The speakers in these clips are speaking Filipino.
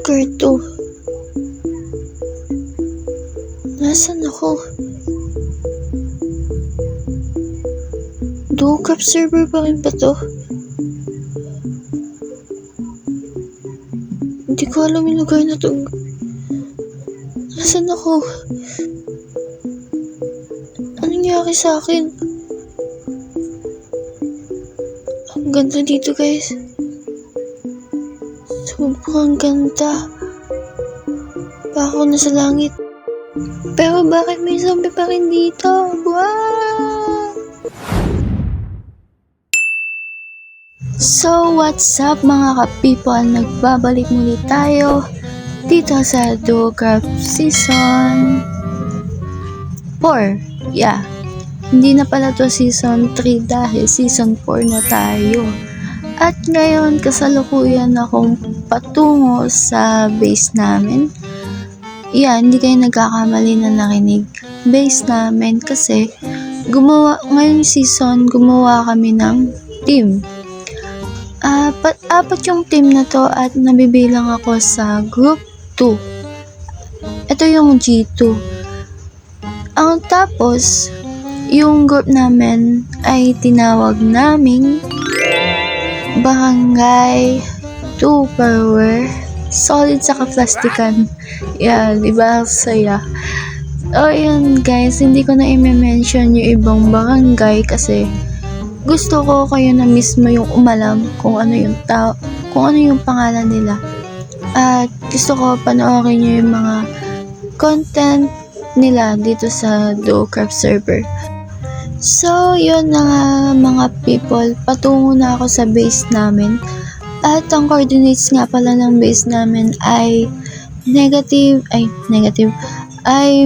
lugar to? Nasaan ako? Duo-craft server pa rin ba to? Hindi ko alam yung lugar na to. Nasaan ako? Anong nangyari sa akin? Ang ganda dito, guys. Sobrang ganda. Pa ako nasa langit. Pero bakit may zombie pa rin dito? Wow! So, what's up mga ka-people? Nagbabalik muli tayo dito sa Duo-craft Season 4. Yeah. Hindi na pala to Season 3 dahil Season 4 na tayo. At ngayon, kasalukuyan akong patungo sa base namin. Yan, hindi kayo nagkakamali na nakinig. Base namin kasi ngayong season, gumawa kami ng team. Apat yung team na to at nabibilang ako sa group 2. Ito yung G2. Tapos, yung group namin ay tinawag naming Barangay Tupperware. Solid sa kaplastikan. Yan, diba? Saya. Yan guys, hindi ko na i-mention yung ibang barangay kasi gusto ko kayo na mismo yung umalam kung ano yung pangalan nila. At gusto ko panoorin nyo yung mga content nila dito sa Duo-craft server. So, yun na nga mga people, patungo na ako sa base namin. At ang coordinates nga pala ng base namin ay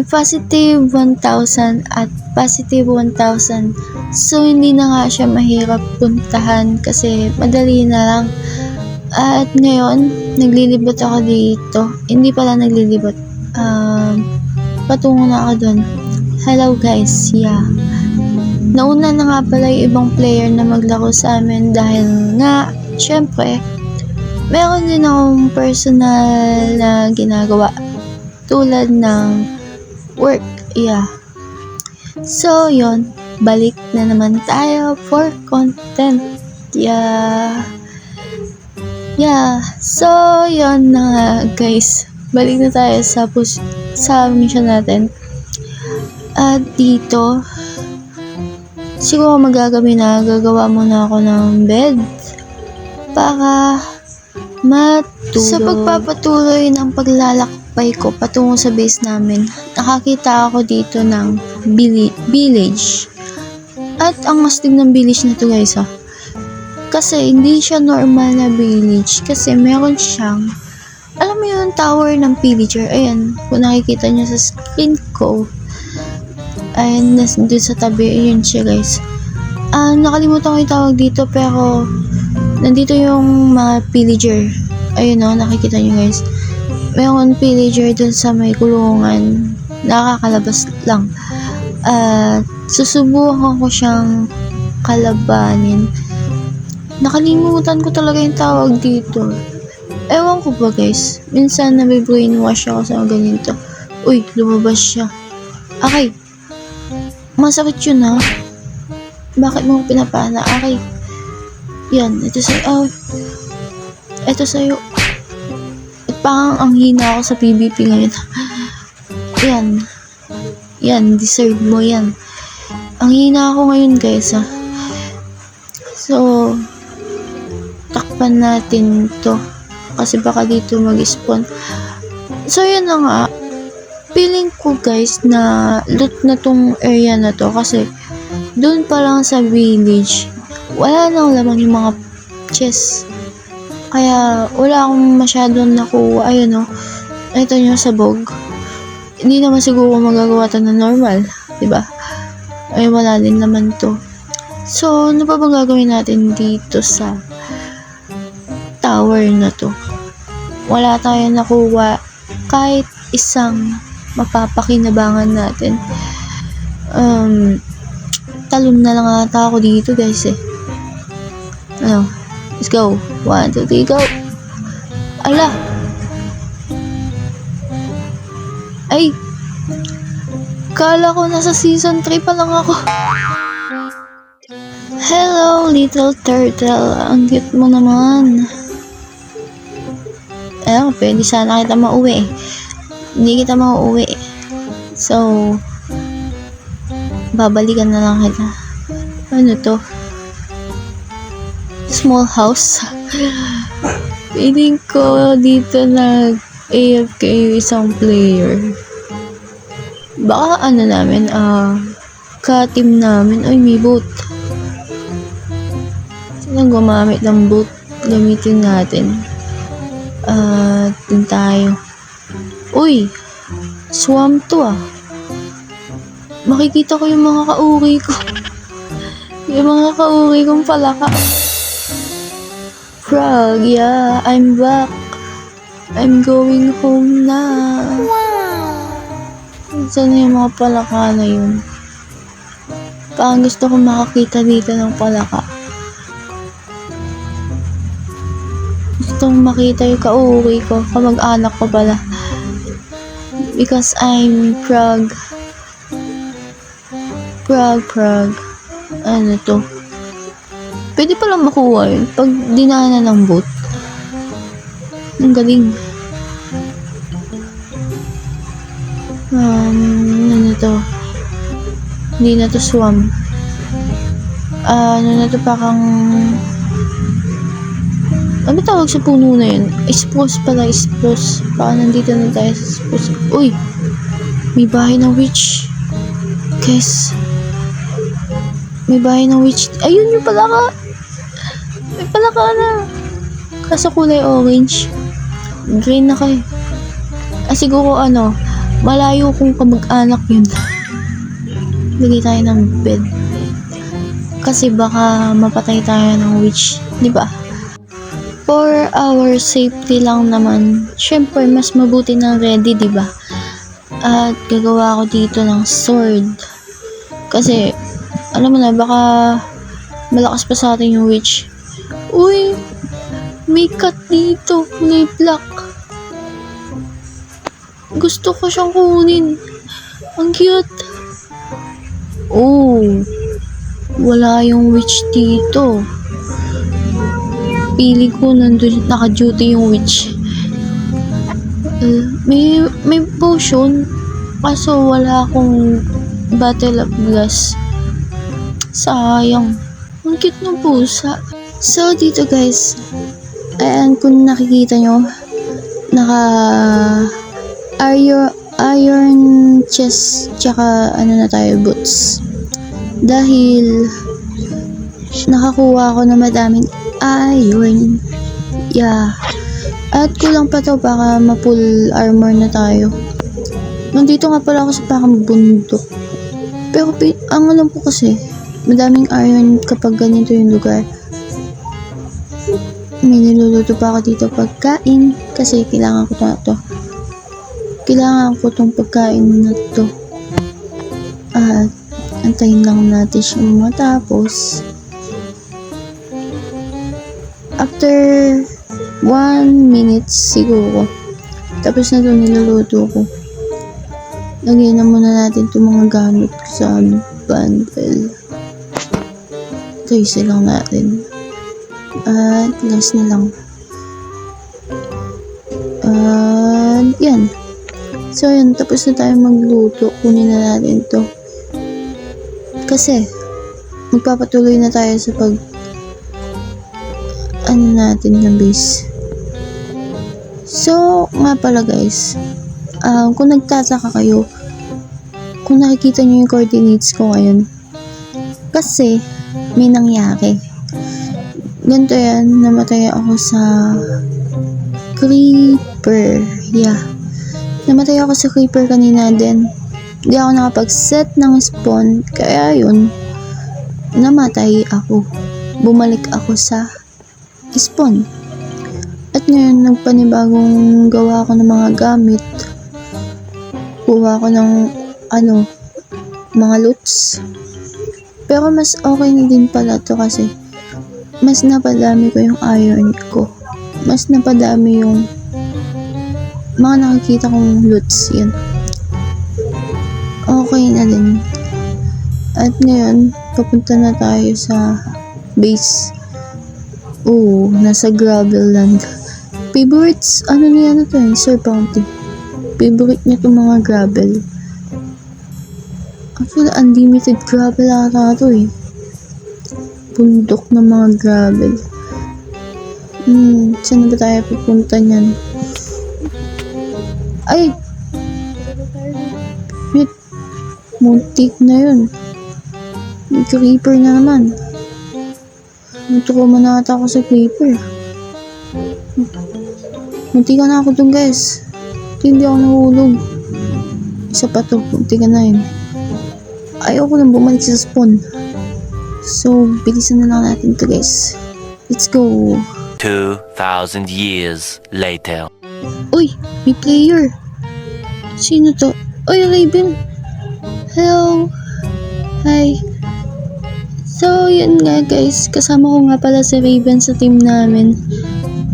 positive 1,000 at positive 1,000. So, hindi na nga siya mahirap puntahan kasi madali na lang. At ngayon, naglilibot ako dito. Hindi pala naglilibot. Patungo na ako dun. Hello guys, yeah. Nauna na nga pala yung ibang player na maglaro sa amin dahil nga, syempre, meron din akong personal na ginagawa tulad ng work, yeah. So, yun, balik na naman tayo for content, yeah. So, yun na nga, guys, balik na tayo sa mission natin. At dito, siguro gagawa muna ako ng bed para matulog. Sa pagpapatuloy ng paglalakbay ko patungo sa base namin, nakakita ako dito ng village. At ang mastig ng village na to guys kasi hindi siya normal na village kasi meron siyang, alam mo yung tower ng pillager. Ayan, kung nakikita nyo sa screen ko, ayan, doon sa tabi, ayun siya guys. Nakalimutan ko yung tawag dito pero nandito yung mga pillager. Ayun nakikita nyo guys. Mayroon pillager dun sa may kulungan. Nakakalabas lang. Susubukan ko siyang kalabanin. Nakalimutan ko talaga yung tawag dito. Ewan ko ba guys. Minsan nabibrainwash ako sa ganito. Uy, lumabas siya. Okay. Masakit yun Bakit mo pinapana? Okay. Yan, ito sa'yo. Ito sa'yo. At parang ang hina ako sa PvP ngayon. Yan, deserve mo yan. Ang hina ako ngayon guys So, takpan natin to. Kasi baka dito mag-spawn. So, yun na nga. Feeling ko guys na loot na tong area na to kasi doon pa lang sa village wala nang laman yung mga chest, kaya wala akong masyadong nakuha. Ayun ito nyo sabog, hindi naman siguro magagawa to na normal, diba? Ay wala din naman to. So ano pa bang gagawin natin dito sa tower na to? Wala tayong nakuha kahit isang mapapakinabangan natin. Talon na lang ata ako dito guys Let's go. 1, 2, 3, go. Ala, Ay! Kala ko nasa season 3 pa lang ako. Hello, little turtle. Ang cute mo naman. Pwede sana kita mauwi. Hindi kita mauwi. So, babalikan na lang kita. Ano to? Small house. Feeling ko dito nag-AFK yung isang player. Baka namin, ka-team namin. Ay, may boat. Saan gumamit ng boat? Gamitin natin. Dun tayo. Uy! Swamp to Makikita ko yung mga kauri ko. Yung mga kauri kong palaka. Frog, yeah, I'm back. I'm going home na. Saan yung mga palaka na yun? Parang gusto ko makakita dito ng palaka. Gusto kong makita yung kauri ko, kamag-anak ko pala. Because I'm frog. Frog. Ano to? Pwede palang makuha yun pag dinaanan ng boat. Ang galing. Ano to? Hindi na to swamp. Ano na to, parang... Ano tawag sa puno na yun? Spruce pala, spruce. Baka nandito na tayo sa spruce. Uy! May bahay ng witch. Guys. May bahay ng witch. Ayun yung palaka. May palaka na. Kaso kulay orange. Green na kayo. Siguro malayo kong kamag-anak yun. Lagay tayo ng bed. Kasi baka mapatay tayo ng witch. Diba? For our safety lang naman. Syempre, mas mabuti na ready, diba? At gagawa ko dito ng sword. Kasi, alam mo na, baka malakas pa sa atin yung witch. Uy! May cat dito. May black. Gusto ko siyang kunin. Ang cute. Oh. Wala yung witch dito. Pili ko nandun naka-duty yung witch. May potion. Kaso wala akong battle of glass. Sayang. Ang cute ng pusa. So, dito guys. Ayan, kung nakikita nyo. Iron chest. Tsaka na tayo, boots. Dahil nakakuha ako na madaming iron. Yeah. At kulang pa to, baka ma-full armor na tayo. Nandito nga pala ako sa parang bundok. Pero ang alam ko kasi, madaming iron kapag ganito yung lugar. May niluluto pa ako dito pagkain. Kasi kailangan ko to. Kailangan ko tong pagkain na to. At antayin lang natin siyang matapos. After 1 minute siguro, tapos na ito niluluto ko. Lagyan na muna natin itong mga gamit ko sa bundle. Ito isa lang natin. At last na lang. At yan. So yun, tapos na tayo magluto. Kunin na natin ito. Kasi magpapatuloy na tayo sa natin ng base. So, nga pala guys, kung nagtataka kayo, kung nakikita nyo yung coordinates ko ngayon, kasi may nangyari. Ganito yan, namatay ako sa creeper. Yeah. Namatay ako sa creeper kanina din. Hindi ako nakapag-set ng spawn, kaya yun, namatay ako. Bumalik ako sa spawn. At ngayon, nagpanibagong gawa ako ng mga gamit. Kuha ko ng mga loots. Pero mas okay na din pala to kasi mas napadami ko yung iron ko. Mas napadami yung mga nakikita kong loots. Yun. okay na din. At ngayon, papunta na tayo sa base. Oo, nasa gravel land. Favorites, ano niya na to Sir Bounty. Favorite niya itong mga gravel. Actually, unlimited gravel ata to Bundok ng mga gravel. Saan ba tayo pupunta niyan? Ay! Wait. Muntik na yun. May creeper na naman. Natukuman na ata ako sa creeper. Muntikan na ako dun guys. Hindi ako nahulog. Isa pa to. Muntikan na yun. Ayoko nang bumalik sa spawn. So, bilisan na lang natin to guys. Let's go. 2,000 years later. Uy! May player! Sino to? Uy, Raven! Hello! Hi! So, yun nga guys. Kasama ko nga pala si Raven sa team namin.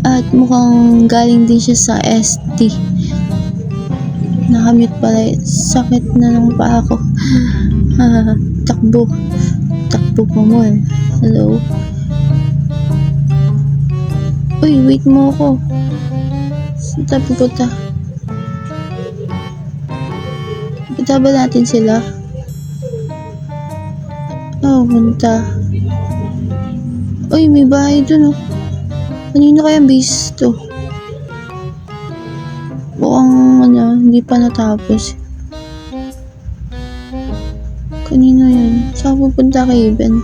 At mukhang galing din siya sa ST. Nakamute pala. Sakit na lang pa ako. Takbo. Takbo pa more. Hello? Uy, wait mo ako. Saan tayo pupunta? Punta ba natin sila? Oh, punta. Uy, may bahay dun Kanino kaya base to? Mukhang hindi pa natapos. Kanino yun? Saan pupunta kay Ben?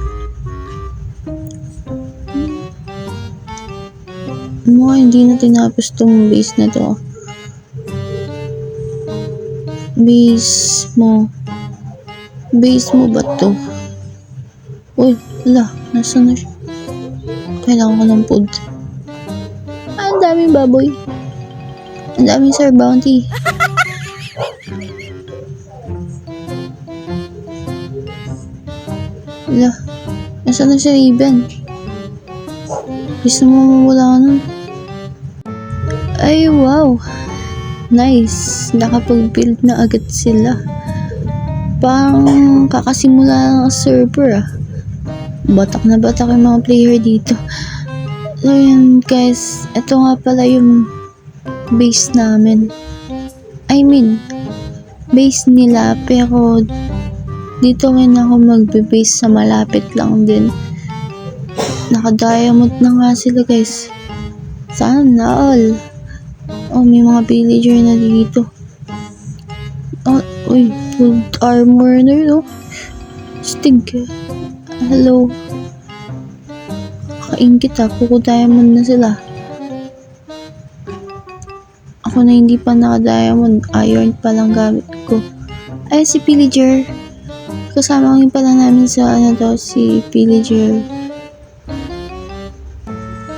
Mukhang hindi na tinapos tong base na to. Base mo. Base mo ba to? Uy, wala. Nasaan na siya? Kailangan ko ng food. Ang daming baboy. Ang daming Sir Bounty. Wala. Nasaan na si Raven? Gusto mo mawala nun? Ay, wow. Nice. Nakapag-build na agad sila. Pang kakasimula ng server Batak na batak yung mga player dito. So yun guys. Ito nga pala yung base namin. I mean, base nila. Pero dito rin ako magbe-base sa malapit lang din. Naka-diamond na nga sila guys. Sana all. Oh, may mga villager na dito. Oh, uy, full armor na yun Stig. Hello. Kaingit Kuko diamond na sila. Ako na hindi pa naka-diamond. Iron pa lang gamit ko. Ay, si villager. Kasama ko pala namin sa si villager.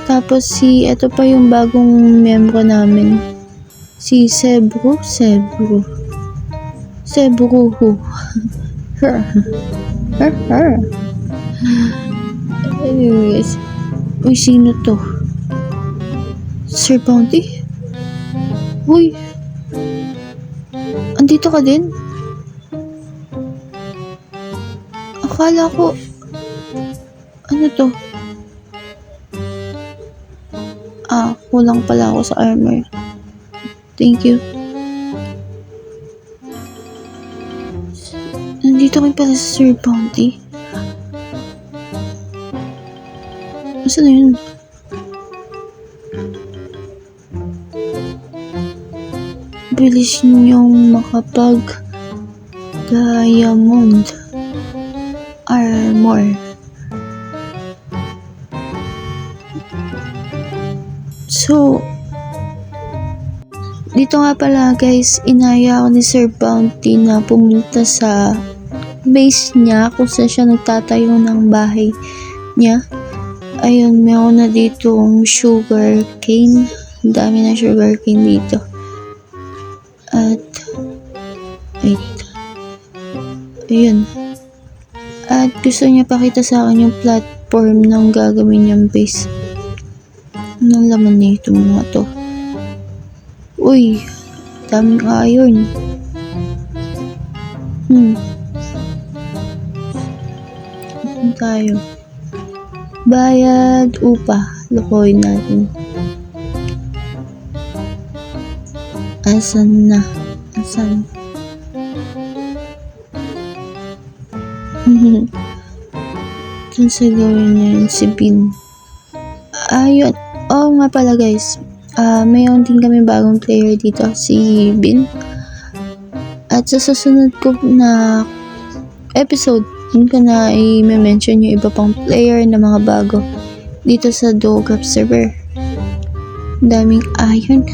Tapos ito pa yung bagong membro namin. Si Sebro. Anyways. Uy, sino to? Sir Bounty? Uy. Andito ka din? Akala ko ano to? Kulang pala ako sa armor. Thank you. Nandito kayo pala sa Sir Bounty. Saan na yun? Bilis niyong makapag diamond armor. So, dito nga pala guys, inaya ako ni Sir Bounty na pumunta sa base niya kung saan siya nagtatayo ng bahay niya. Ayun, meron na ditong sugar cane. Ang dami na sugar cane dito. At, wait. Ayun. At gusto niya pakita sa akin yung platform ng gagawin niyang base. Anong laman nito mga to? Uy, daming iron. tayo. Bayad upa. Lukoy natin. Asan na? Asan? Kung sa gawin niya yun, si Bin. Ayun. Oo nga pala guys. Mayroon din kami bagong player dito, si Bin. At sa susunod ko na episode, yun ko na i-mention yung iba pang player na mga bago dito sa Duocraft server. Daming iron.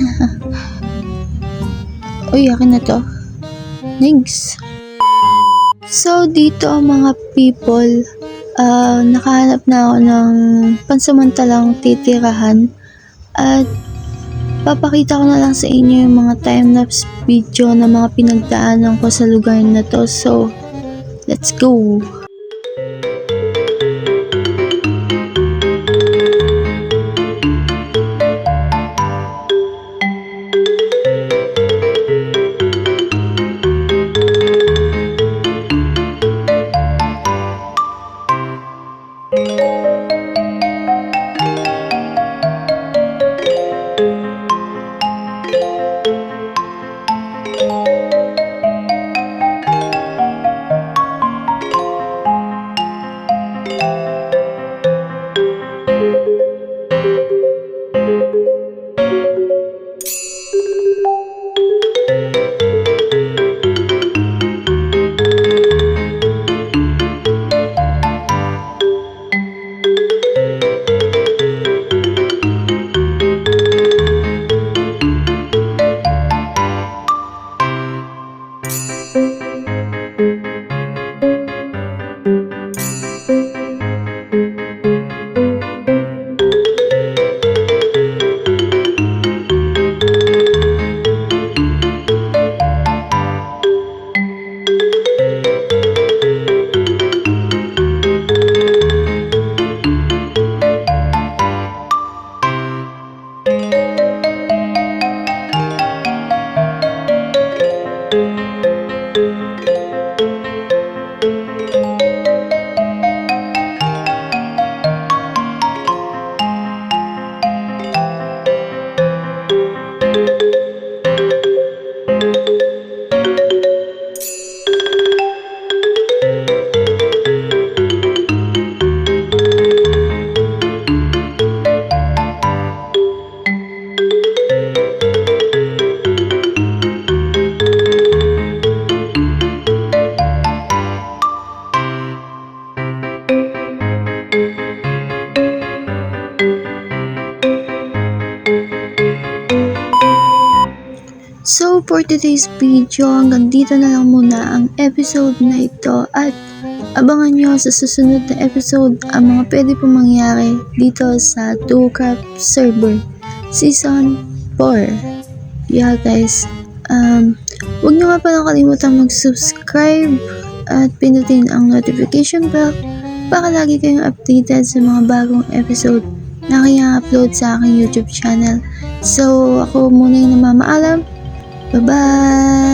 Uy, akin na to. Thanks. So, dito mga people, nakahanap na ako ng pansamantalang titirahan at papakita ko na lang sa inyo yung mga time-lapse video na mga pinagdaanan ko sa lugar na to. So, let's go! So, for today's video, hanggang dito na lang muna ang episode na ito at abangan nyo sa susunod na episode ang mga pwede pong mangyari dito sa Duocraft server Season 4. Yeah guys, huwag nyo nga palang kalimutan mag-subscribe at pinutin ang notification bell para lagi kayong updated sa mga bagong episode na kaya-upload sa aking YouTube channel. So, ako muna yung namamaalam. Bye-bye!